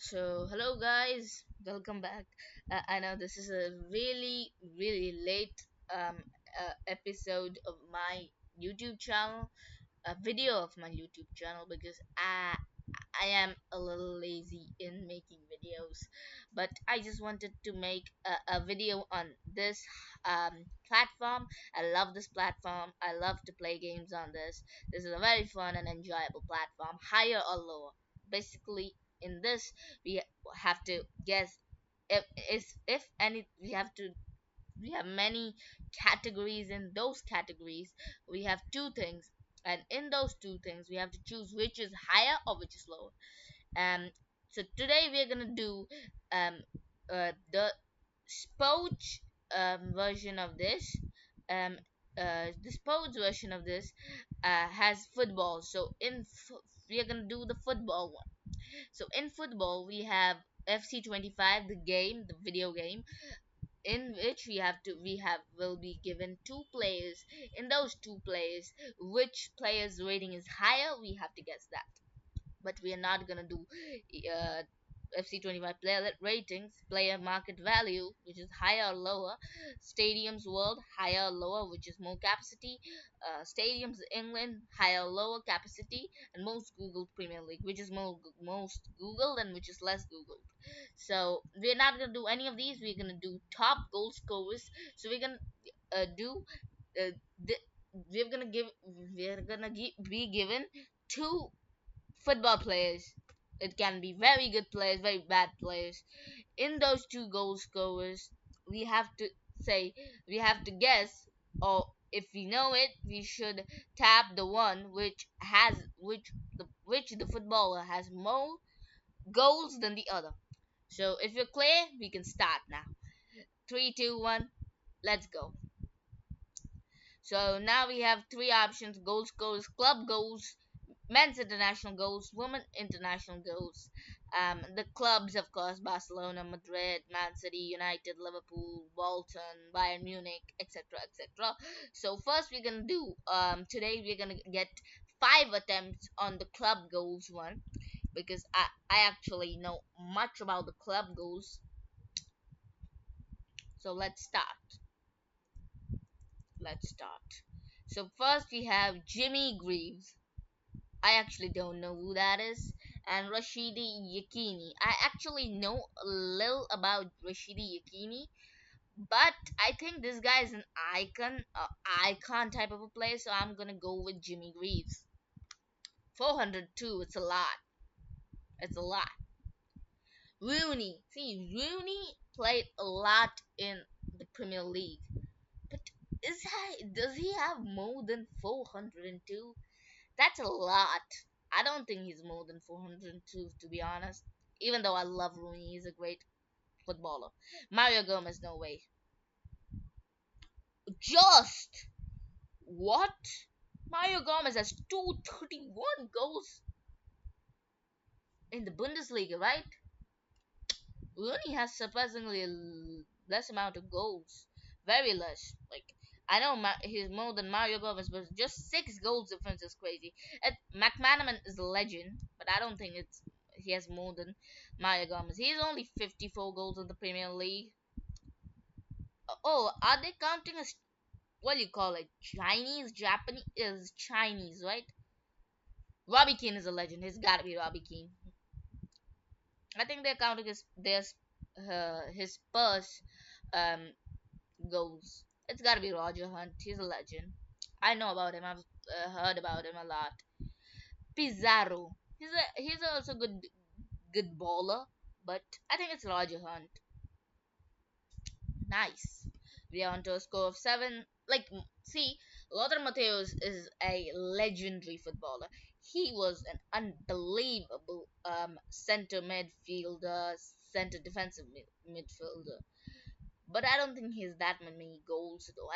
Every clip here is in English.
Hello guys, welcome back. I know this is a really late episode of my YouTube channel, a video of my YouTube channel because I am a little lazy in making videos, but I just wanted to make a video on this platform. I love this platform. I love to play games on this. This is a very fun and enjoyable platform, higher or lower. Basically, in this we have to guess if any we have many categories. In those categories we have two things, and in those two things we have to choose which is higher or which is lower. So today we're gonna do um the sports version of this. um the sports version of this has football. We are gonna do the football one. So in football we have FC 25, the game, the video game, in which we have will be given two players. In those two players, which player's rating is higher, we have to guess that. But we are not gonna do uh, FC 25 player ratings, player market value, which is higher or lower, stadiums world, higher or lower, which is more capacity, stadiums England, higher or lower capacity, and most Googled Premier League, which is most Googled and which is less Googled. So we're not gonna do any of these. We're gonna do top goal scorers. So we're gonna do uh, the, we're gonna be given two football players. It can be very good players, very bad players. In those two goal scorers, we have to say, we have to guess, or if we know it, we should tap the one which the footballer has more goals than the other. So if you're clear, we can start now. Three, two, one, let's go. So now we have three options: goal scorers, club goals, men's international goals, women international goals. The clubs, of course: Barcelona, Madrid, Man City, United, Liverpool, Bolton, Bayern Munich, etc., etc. So first we're gonna do today we're gonna get 5 attempts on the club goals one, because I actually know much about the club goals. So let's start. So first we have Jimmy Greaves. I actually don't know who that is. And Rashidi Yakini. I actually know a little about Rashidi Yakini, but I think this guy is an icon type of a player, so I'm gonna go with Jimmy Greaves. 402, it's a lot. It's a lot. Rooney. See, Rooney played a lot in the Premier League. But does he have more than 402? That's a lot. I don't think he's more than 402, to be honest. Even though I love Rooney, he's a great footballer. Mario Gomez, no way. Just what? Mario Gomez has 231 goals in the Bundesliga, right? Rooney has surprisingly less amount of goals. Very less. Like, I know he's more than Mario Gomez, but just 6 goals difference is crazy. McManaman is a legend, but I don't think he has more than Mario Gomez. He's only 54 goals in the Premier League. Oh, are they counting as what do you call it? Chinese, Japanese is Chinese, right? Robbie Keane is a legend. He's got to be Robbie Keane. I think they're counting his Spurs um goals. It's gotta be Roger Hunt. He's a legend. I know about him. I've heard about him a lot. Pizarro. He's also good baller, but I think it's Roger Hunt. Nice. We are on to a score of 7. See, Lothar Matthäus is a legendary footballer. He was an unbelievable center midfielder, center defensive midfielder. But I don't think he has that many goals though.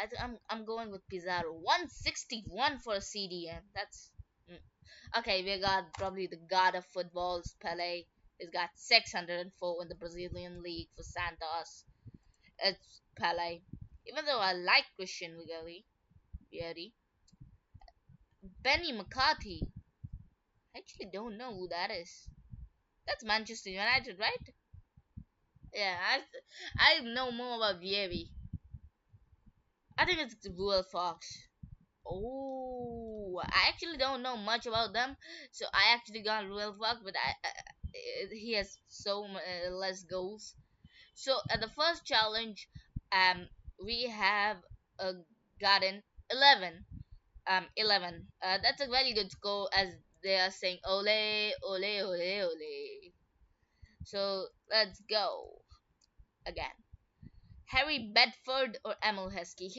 I'm going with Pizarro. 161 for a CDM. That's mm. Okay. We got probably the god of footballs, Pele. He's got 604 in the Brazilian league for Santos. It's Pele. Even though I like Christian Vieri, Benny McCarthy. I actually don't know who that is. That's Manchester United, right? Yeah, I know more about Vieri. I think it's Ruel Fox. Oh, I actually don't know much about them, so I actually got Ruel Fox, but he has less goals. So at the first challenge, we have uh, gotten 11. 11. That's a very good score, as they are saying ole, ole, ole, ole. So let's go again. Harry Bedford or Emil Heskey.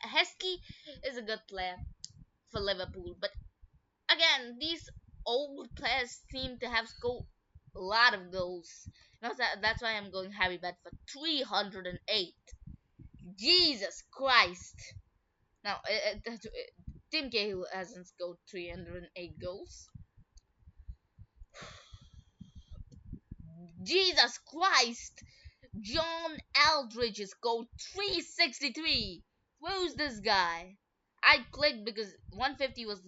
Heskey is a good player for Liverpool, but again, these old players seem to have scored a lot of goals. That's why I'm going Harry Bedford. 308. Jesus Christ. Now, Tim Cahill hasn't scored 308 goals. Jesus Christ! John Aldridge has scored 363. Who's this guy? I clicked because 150 was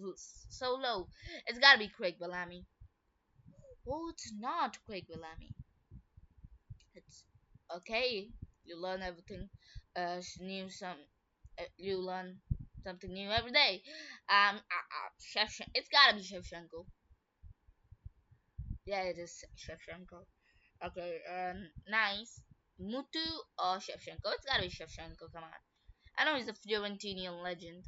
so low. It's gotta be Craig Bellamy. Oh, it's not Craig Bellamy. It's okay. You learn everything new. You learn something new every day. It's gotta be Shevchenko. Yeah, it is Shevchenko. Okay, nice. Mutu or Shevchenko? It's gotta be Shevchenko. Come on. I know he's a Fiorentinian legend.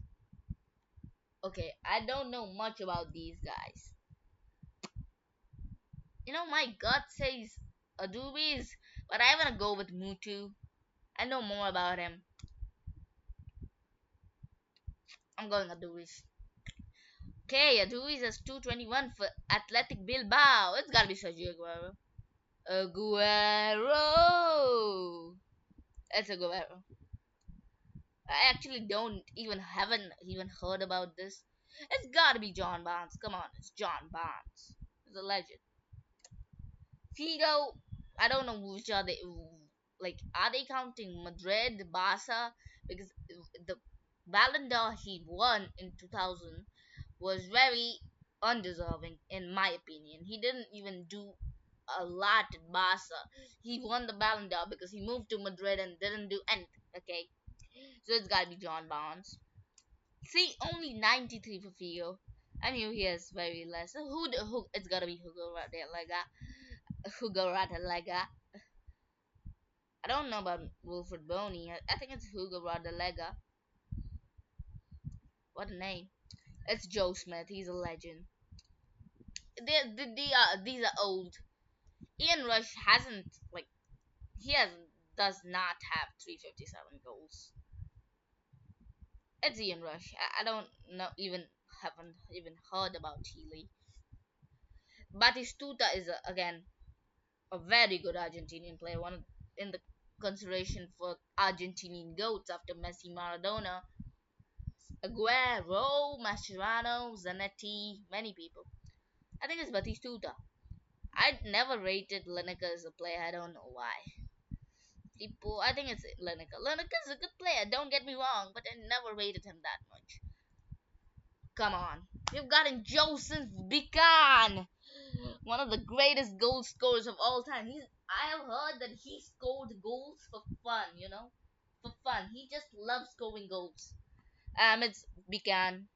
Okay, I don't know much about these guys. My gut says Adubis, but I'm gonna go with Mutu. I know more about him. I'm going Adubis. Okay, Adubis has 221 for Athletic Bilbao. It's gotta be Sergio Aguero. Aguero! It's Aguero. I actually don't even haven't even heard about this. It's gotta be John Barnes. Come on, it's John Barnes. He's a legend. Figo, I don't know which are they. Like, are they counting Madrid, Barca? Because the Ballon d'Or he won in 2000 was very undeserving, in my opinion. He didn't even do a lot at Barca. He won the Ballon d'Or because he moved to Madrid and didn't do anything. Okay, so it's gotta be John Barnes. See, only 93 for Figo. I knew he has very less. So who? It's gotta be Hugo Ratalega. Hugo Ratalega. I don't know about Wilfred Boney. I think it's Hugo Ratalega. What a name! It's Joe Smith. He's a legend. These are old. Ian Rush hasn't like he has does not have 357 goals. It's Ian Rush. I don't know haven't even heard about Healy. Batistuta is again a very good Argentinian player, one in the consideration for Argentinian goats after Messi, Maradona, Aguero, Mascherano, Zanetti, many people. I think it's Batistuta. I never rated Lineker as a player. I don't know why. People, I think it's Lineker. Lineker is a good player. Don't get me wrong, but I never rated him that much. Come on, we've gotten Joseph Bican, one of the greatest goal scorers of all time. I have heard that he scored goals for fun, for fun. He just loves scoring goals. It's Bican.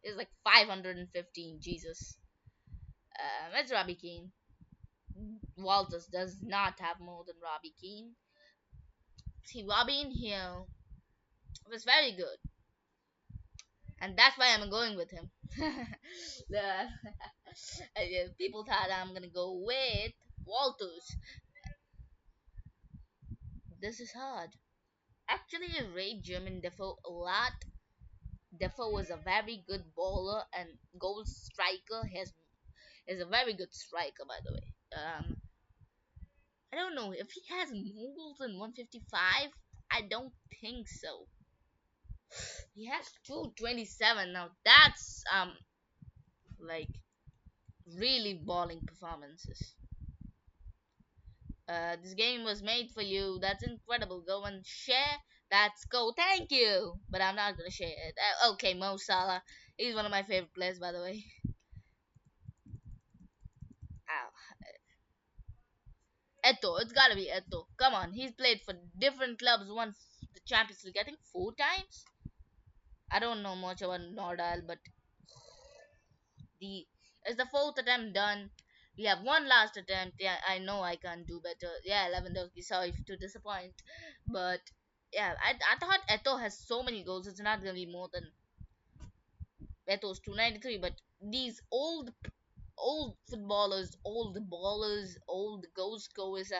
It's like 515. Jesus. It's Robbie Keane. Walters does not have more than Robbie Keane. See, Robin Hill was very good, and that's why I'm going with him. the, People thought I'm gonna go with Walters. This is hard. Actually, I rate German Defoe a lot. Defoe was a very good bowler and goal striker. He is a very good striker, by the way. I don't know if he has more goals than 155. I don't think so. He has 227 now. That's like really balling performances. This game was made for you. That's incredible. Go and share. That's cool. Thank you. But I'm not gonna share it. Okay, Mo Salah. He's one of my favorite players, by the way. Ow. Eto. It's gotta be Eto. Come on, he's played for different clubs. Won the Champions League, I think 4 times. I don't know much about Nordal, but the it's the fourth attempt done. We have one last attempt. Yeah, I know I can't do better. Yeah, Lewandowski. Sorry to disappoint, but yeah, I thought Eto has so many goals. It's not gonna be more than Eto's 293. But these old footballers, old ballers, old goal scorers.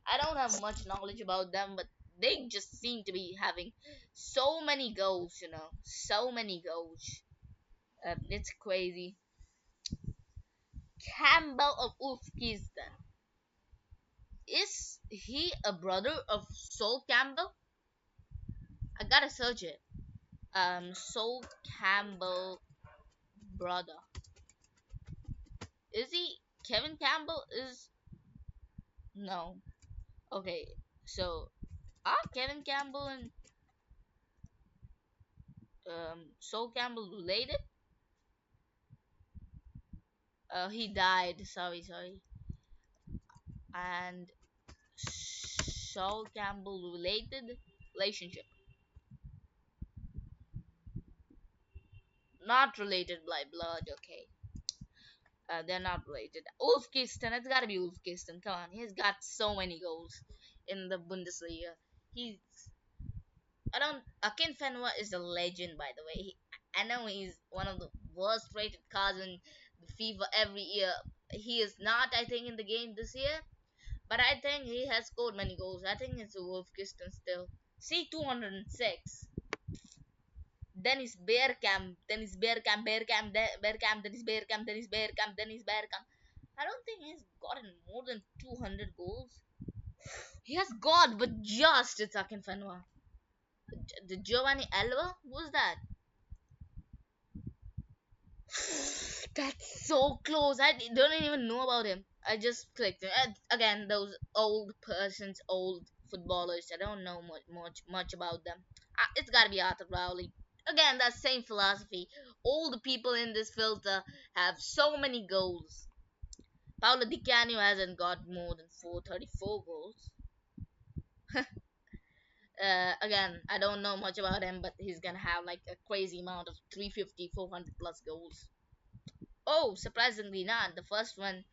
I don't have much knowledge about them, but they just seem to be having so many goals. So many goals. It's crazy. Campbell of Uzbekistan. Is he a brother of Sol Campbell? I gotta search it. Sol Campbell brother. Is he Kevin Campbell? Is no. Okay, so are Kevin Campbell and Sol Campbell related? He died. Sorry. And Sol Campbell related relationship. Not related by blood. Okay. They're not related. Uzbekistan, it's gotta be Uzbekistan. Come on, he's got so many goals in the Bundesliga. He's, I don't. Akin Fenwa is a legend, by the way. I know he's one of the worst rated cards in the FIFA every year. He is not, I think, in the game this year, but I think he has scored many goals. I think it's a Wolfkiston still. See, 206. Then is Bearcamp, then is Bearcamp, Bearcamp, then is Bearcamp, then is Bearcamp, then is Bearcamp. I don't think he's gotten more than 200 goals. He has got, but just it's Akinfenwa. The Giovanni Alva? Who's that? That's so close. I don't even know about him. I just clicked. Again, those old persons, old footballers. I don't know much about them. It's gotta be Arthur Rowley. Again, that same philosophy. All the people in this filter have so many goals. Paolo Di Canio hasn't got more than 434 goals. Again, I don't know much about him, but he's gonna have like a crazy amount of 350, 400 plus goals. Oh, surprisingly not. The first from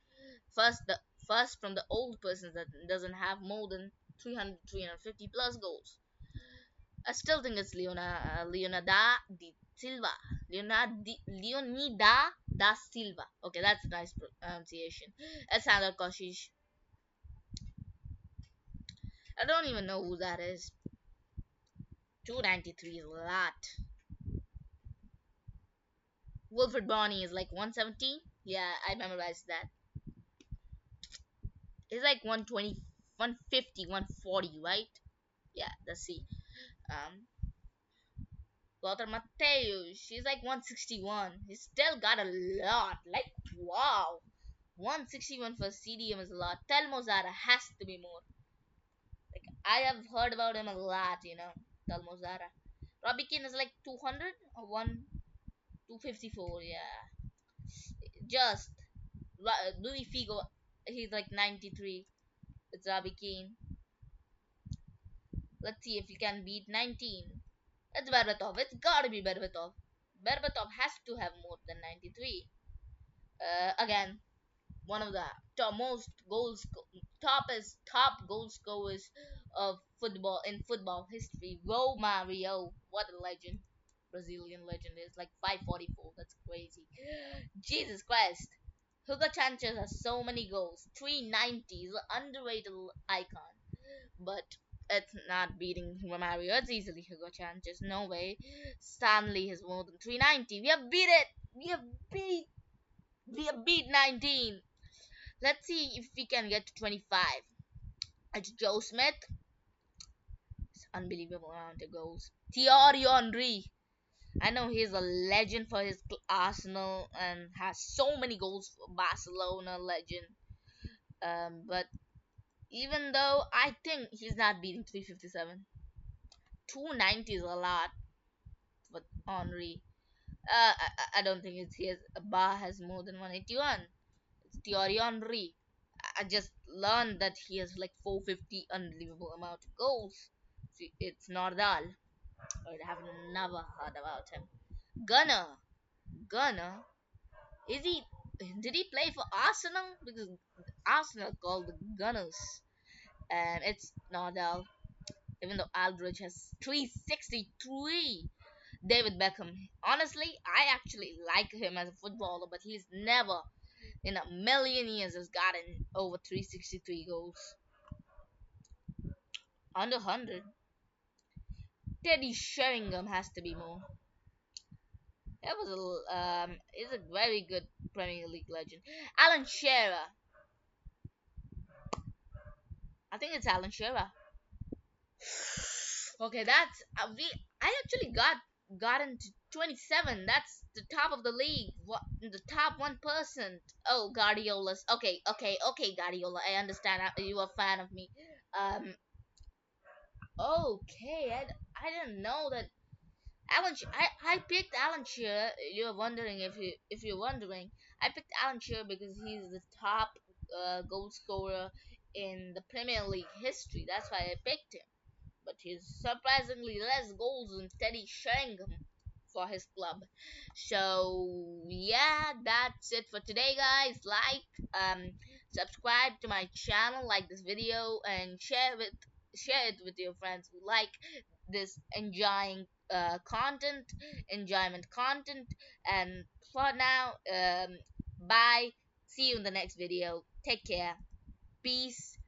the old person that doesn't have more than 300, 350 plus goals. I still think it's Leonida di Silva. Leonida da Silva. Okay, that's a nice pronunciation. Alexander Koshish. I don't even know who that is. 293 is a lot. Wilfred Bonny is like 117. Yeah, I memorized that. It's like 120, 150, 140, right? Yeah, let's see. Um, Lothar Matthäus, she's like 161. He's still got a lot. Like, wow. 161 for CDM is a lot. Telmo Zara has to be more. Like, I have heard about him a lot. Telmo Zara. Robbie Keane is like 200 or 254, yeah. Just. Louis Figo, he's like 93. It's Robbie Keane. Let's see if he can beat 19. It's Berbatov. It's gotta be Berbatov. Berbatov has to have more than 93. Again, one of the top goal scorers of football history. Romario, what a legend, Brazilian legend is like 544. That's crazy. Jesus Christ. Hugo Sanchez has so many goals. 390 is an underrated icon, but it's not beating Romario. It's easily Hugo Sanchez. No way. Stanley has more than 390. We have beat it. We have beat 19. Let's see if we can get to 25. It's Joe Smith. It's unbelievable amount of goals. Thierry Henry. I know he's a legend for his Arsenal and has so many goals for Barcelona. Legend. But even though I think he's not beating 357, 290 is a lot for Henry. I don't think it's his. Bar has more than 181. It's Thierry Henry. I just learned that he has like 450 unbelievable amount of goals. See, it's Nordal. I have never heard about him. Gunner. Gunner. Is he? Did he play for Arsenal? Because Arsenal called the Gunners, and it's Nordal. Even though Aldridge has 363. David Beckham. Honestly, I actually like him as a footballer, but he's never in a million years has gotten over 363 goals. Under 100. Teddy Sheringham has to be more. That was is a very good Premier League legend. Alan Shearer. I think it's Alan Shearer. Okay, that's I actually got into 27. That's the top of the league. What the top 1%? Oh, Guardiola's. Okay, Guardiola. I understand. You are a fan of me. Um. Okay, I didn't know that I picked Alan Shearer. You're wondering if you're wondering. I picked Alan Shearer because he's the top goal scorer in the Premier League history. That's why I picked him. But he's surprisingly less goals than Teddy Sheringham for his club. So yeah, that's it for today, guys. Subscribe to my channel, like this video, and share it with your friends who like this enjoyment content. And for now, bye. See you in the next video. Take care. Peace.